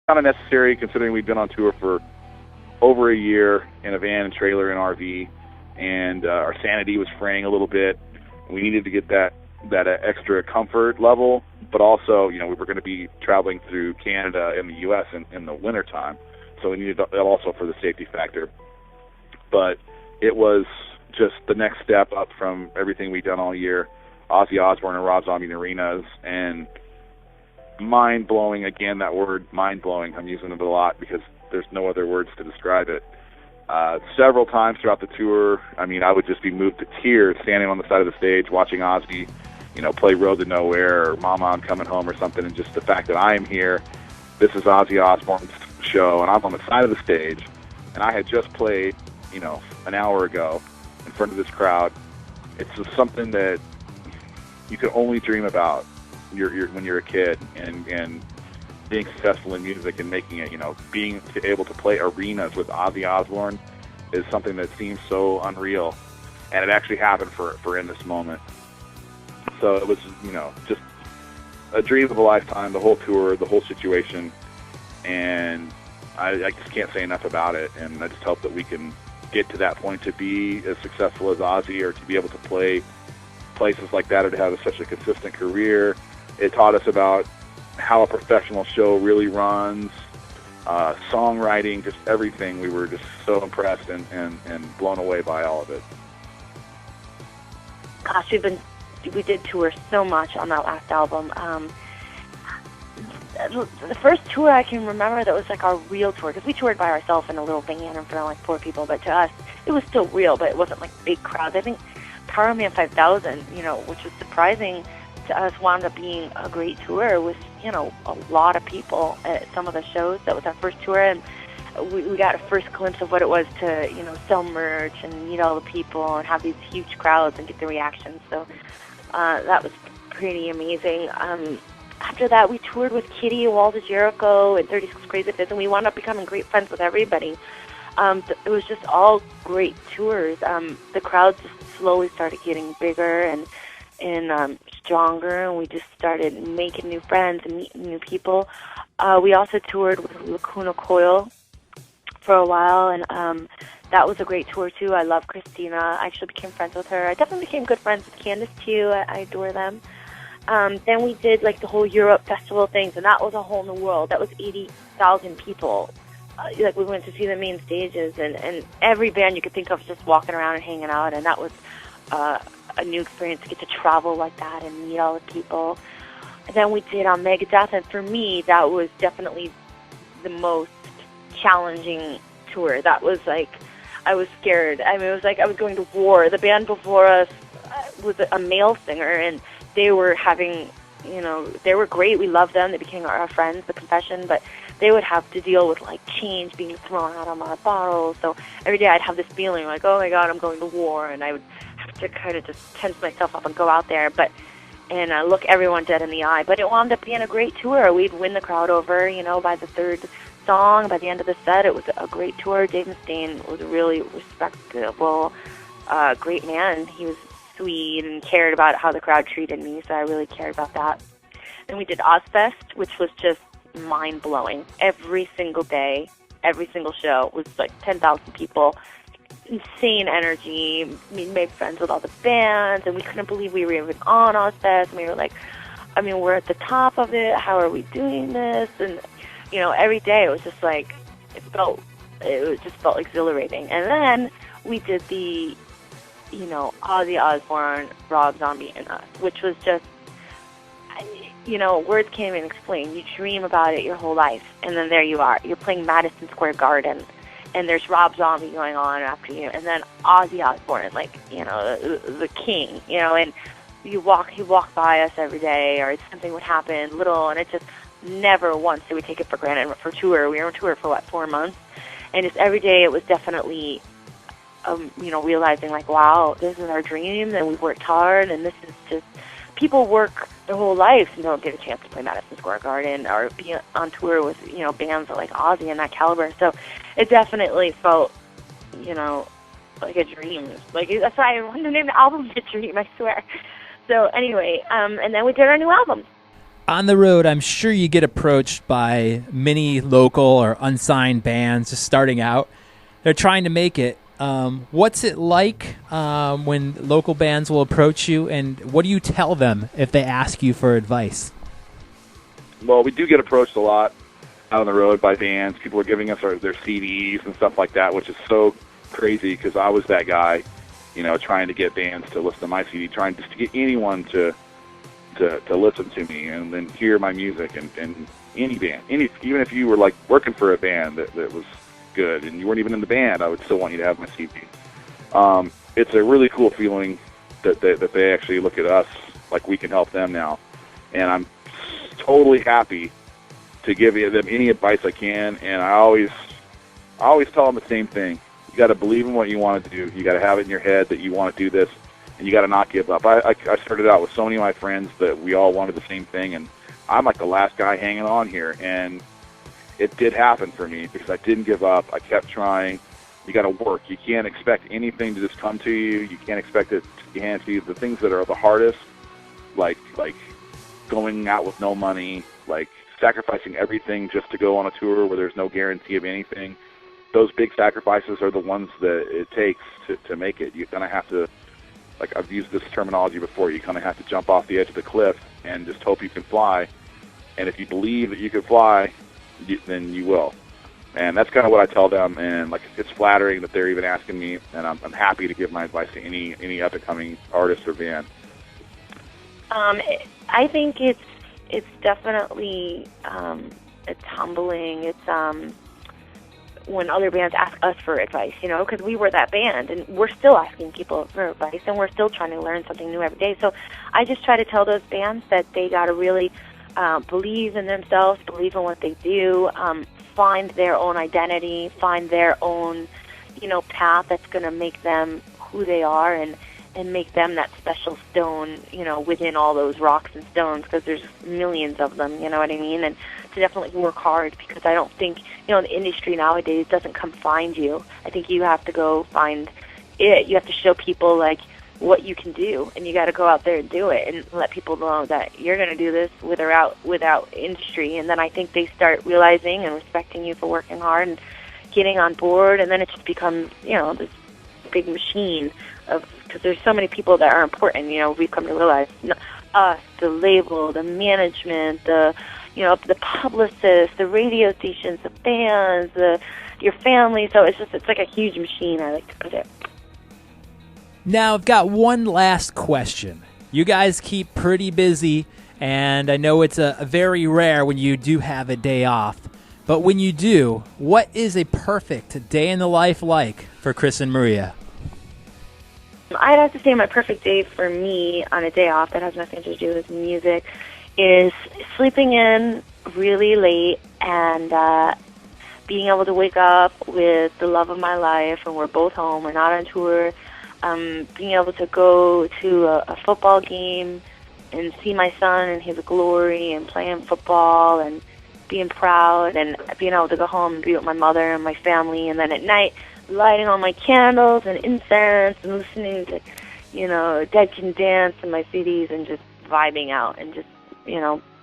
kind of necessary considering we'd been on tour for over a year in a van and trailer and RV, and our sanity was fraying a little bit. We needed to get that extra comfort level, but also, we were going to be traveling through Canada and the U.S. in the wintertime, so we needed that also for the safety factor. But it was just the next step up from everything we'd done all year. Ozzy Osbourne and Rob Zombie in arenas, and mind-blowing, again, that word, mind-blowing, I'm using it a lot because there's no other words to describe it. Several times throughout the tour, I would just be moved to tears standing on the side of the stage watching Ozzy, play Road to Nowhere or Mama, I'm Coming Home or something, and just the fact that I am here, this is Ozzy Osbourne's show, and I'm on the side of the stage, and I had just played, an hour ago in front of this crowd. It's just something that you could only dream about when you're a kid, and being successful in music and making it, being able to play arenas with Ozzy Osbourne is something that seems so unreal, and it actually happened for In This Moment. So it was, just a dream of a lifetime, the whole tour, the whole situation, and I just can't say enough about it, and I just hope that we can get to that point to be as successful as Ozzy, or to be able to play places like that, or to have such a consistent career. It taught us about how a professional show really runs, songwriting, just everything. We were just so impressed and blown away by all of it. Gosh, we did tour so much on that last album. The first tour I can remember that was like our real tour, because we toured by ourselves in a little van in front of like 4 people, but to us it was still real, but it wasn't like big crowds. I think Powerman 5000, which was surprising to us, wound up being a great tour with, a lot of people at some of the shows. That was our first tour, and we got a first glimpse of what it was to, sell merch and meet all the people and have these huge crowds and get the reactions. So that was pretty amazing. After that, we toured with Kitty, Walter Jericho, and 36 Crazy Fits, and we wound up becoming great friends with everybody. It was just all great tours. The crowds just slowly started getting bigger and stronger, and we just started making new friends and meeting new people. We also toured with Lacuna Coil for a while, and that was a great tour too. I love Christina. I actually became friends with her. I definitely became good friends with Candace too. I adore them. Then we did like the whole Europe festival things, and that was a whole new world. That was 80,000 people. We went to see the main stages, and every band you could think of just walking around and hanging out, and that was a new experience to get to travel like that and meet all the people. And then we did Megadeth, and for me, that was definitely the most challenging tour. That was like, I was scared. It was like I was going to war. The band before us was a male singer, and they were having, they were great. We loved them. They became our friends, The Confession, but they would have to deal with like chains being thrown out on my bottles. So every day I'd have this feeling like, oh my God, I'm going to war, and I would have to kind of just tense myself up and go out there, and look everyone dead in the eye. But it wound up being a great tour. We'd win the crowd over, by the third song. By the end of the set, it was a great tour. Dave Mustaine was a really respectable, great man. He was sweet and cared about how the crowd treated me, so I really cared about that. Then we did Ozfest, which was just mind-blowing. Every single day, every single show was like 10,000 people. Insane energy. We made friends with all the bands, and we couldn't believe we were even on Ozfest. And we were like, we're at the top of it. How are we doing this? And every day it was just like it just felt exhilarating. And then we did the Ozzy Osbourne, Rob Zombie, and Us, which was just words can't even explain. You dream about it your whole life, and then there you are. You're playing Madison Square Garden, and there's Rob Zombie going on after you, and then Ozzy Osbourne, the king, and he walked by us every day, or something would happen little, and it just never once did we take it for granted. For tour, we were on tour for 4 months, and just every day it was definitely, realizing like, wow, this is our dream, and we've worked hard, and this is just, people work their whole lives and don't get a chance to play Madison Square Garden or be on tour with, bands like Ozzy and that caliber. So it definitely felt, like a dream. Like, that's why I wanted to name the album The Dream, I swear. So anyway, and then we did our new album. On the road, I'm sure you get approached by many local or unsigned bands just starting out. They're trying to make it. What's it like when local bands will approach you, and what do you tell them if they ask you for advice? Well, we do get approached a lot out on the road by bands. People are giving us their CDs and stuff like that, which is so crazy because I was that guy, trying to get bands to listen to my CD, trying just to get anyone to listen to me and then hear my music, and any band, even if you were like working for a band that was good and you weren't even in the band, I would still want you to have my CD. It's a really cool feeling that they actually look at us like we can help them now, and I'm totally happy to give them any advice I can. And I always tell them the same thing: you got to believe in what you want to do. You got to have it in your head that you want to do this, and you got to not give up. I started out with so many of my friends that we all wanted the same thing, and I'm like the last guy hanging on here. And it did happen for me because I didn't give up. I kept trying. You got to work. You can't expect anything to just come to you. You can't expect it to be handed to you. The things that are the hardest, like going out with no money, like sacrificing everything just to go on a tour where there's no guarantee of anything, those big sacrifices are the ones that it takes to make it. You're going to have to, like I've used this terminology before, you kind of have to jump off the edge of the cliff and just hope you can fly. And if you believe that you can fly, then you will. And that's kind of what I tell them. And like, it's flattering that they're even asking me, and I'm happy to give my advice to any up-and-coming artist or band. I think it's definitely it's humbling. It's when other bands ask us for advice, because we were that band, and we're still asking people for advice, and we're still trying to learn something new every day. So I just try to tell those bands that they got to really believe in themselves, believe in what they do, find their own identity, find their own, path that's going to make them who they are, and make them that special stone, within all those rocks and stones, because there's millions of them, you know what I mean? And to definitely work hard, because I don't think, the industry nowadays doesn't come find you. I think you have to go find it. You have to show people, like, what you can do, and you got to go out there and do it and let people know that you're going to do this without industry. And then I think they start realizing and respecting you for working hard and getting on board, and then it just becomes, this big machine of, because there's so many people that are important. We've come to realize us, the label, the management, the publicists, the radio stations, the bands, your family. So it's like a huge machine, I like to put it. Now, I've got one last question. You guys keep pretty busy, and I know it's a very rare when you do have a day off. But when you do, what is a perfect day in the life like for Chris and Maria? I'd have to say my perfect day for me on a day off that has nothing to do with music is sleeping in really late and being able to wake up with the love of my life, and we're both home, we're not on tour. Being able to go to a football game and see my son in his glory and playing football and being proud, and being able to go home and be with my mother and my family, and then at night lighting all my candles and incense and listening to, Dead Can Dance and my CDs and just vibing out and just,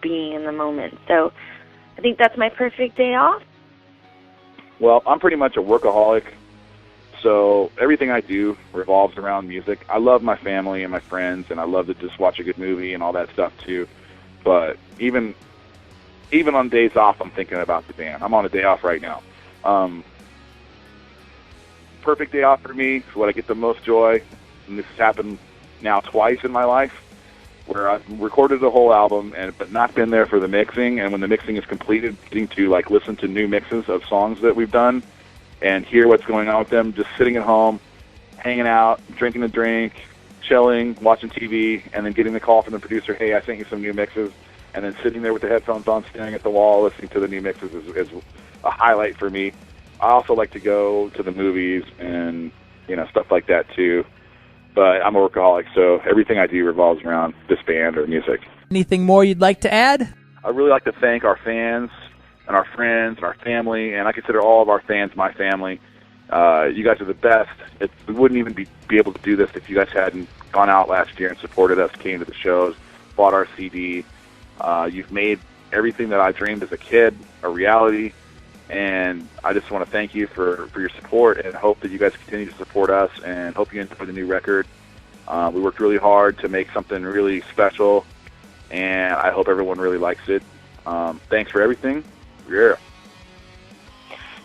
being in the moment. So I think that's my perfect day off. Well, I'm pretty much a workaholic. So everything I do revolves around music. I love my family and my friends, and I love to just watch a good movie and all that stuff too. But even on days off, I'm thinking about the band. I'm on a day off right now. Perfect day off for me is what I get the most joy, and this has happened now twice in my life, where I've recorded the whole album but not been there for the mixing. And when the mixing is completed, getting to listen to new mixes of songs that we've done and hear what's going on with them, just sitting at home, hanging out, drinking a drink, chilling, watching TV, and then getting the call from the producer, hey, I sent you some new mixes, and then sitting there with the headphones on, staring at the wall, listening to the new mixes is a highlight for me. I also like to go to the movies and, stuff like that too. But I'm a workaholic, so everything I do revolves around this band or music. Anything more you'd like to add? I really like to thank our fans and our friends and our family, and I consider all of our fans my family. You guys are the best. We wouldn't even be able to do this if you guys hadn't gone out last year and supported us, came to the shows, bought our CD, You've made everything that I dreamed as a kid a reality, and I just want to thank you for your support, and hope that you guys continue to support us, and hope you enjoy the new record. We worked really hard to make something really special, and I hope everyone really likes it. Thanks for everything. Yeah.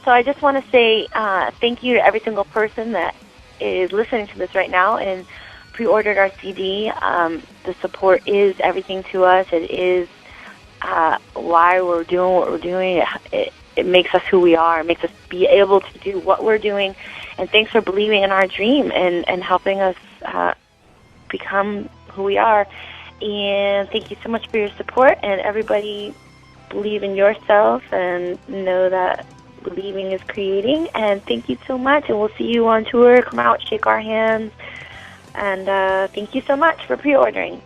So I just want to say thank you to every single person that is listening to this right now and pre-ordered our CD. The support is everything to us. It is why we're doing what we're doing. It makes us who we are. It makes us be able to do what we're doing. And thanks for believing in our dream and helping us become who we are. And thank you so much for your support. And everybody, believe in yourself and know that believing is creating. And thank you so much. And we'll see you on tour. Come out, shake our hands. And thank you so much for pre-ordering.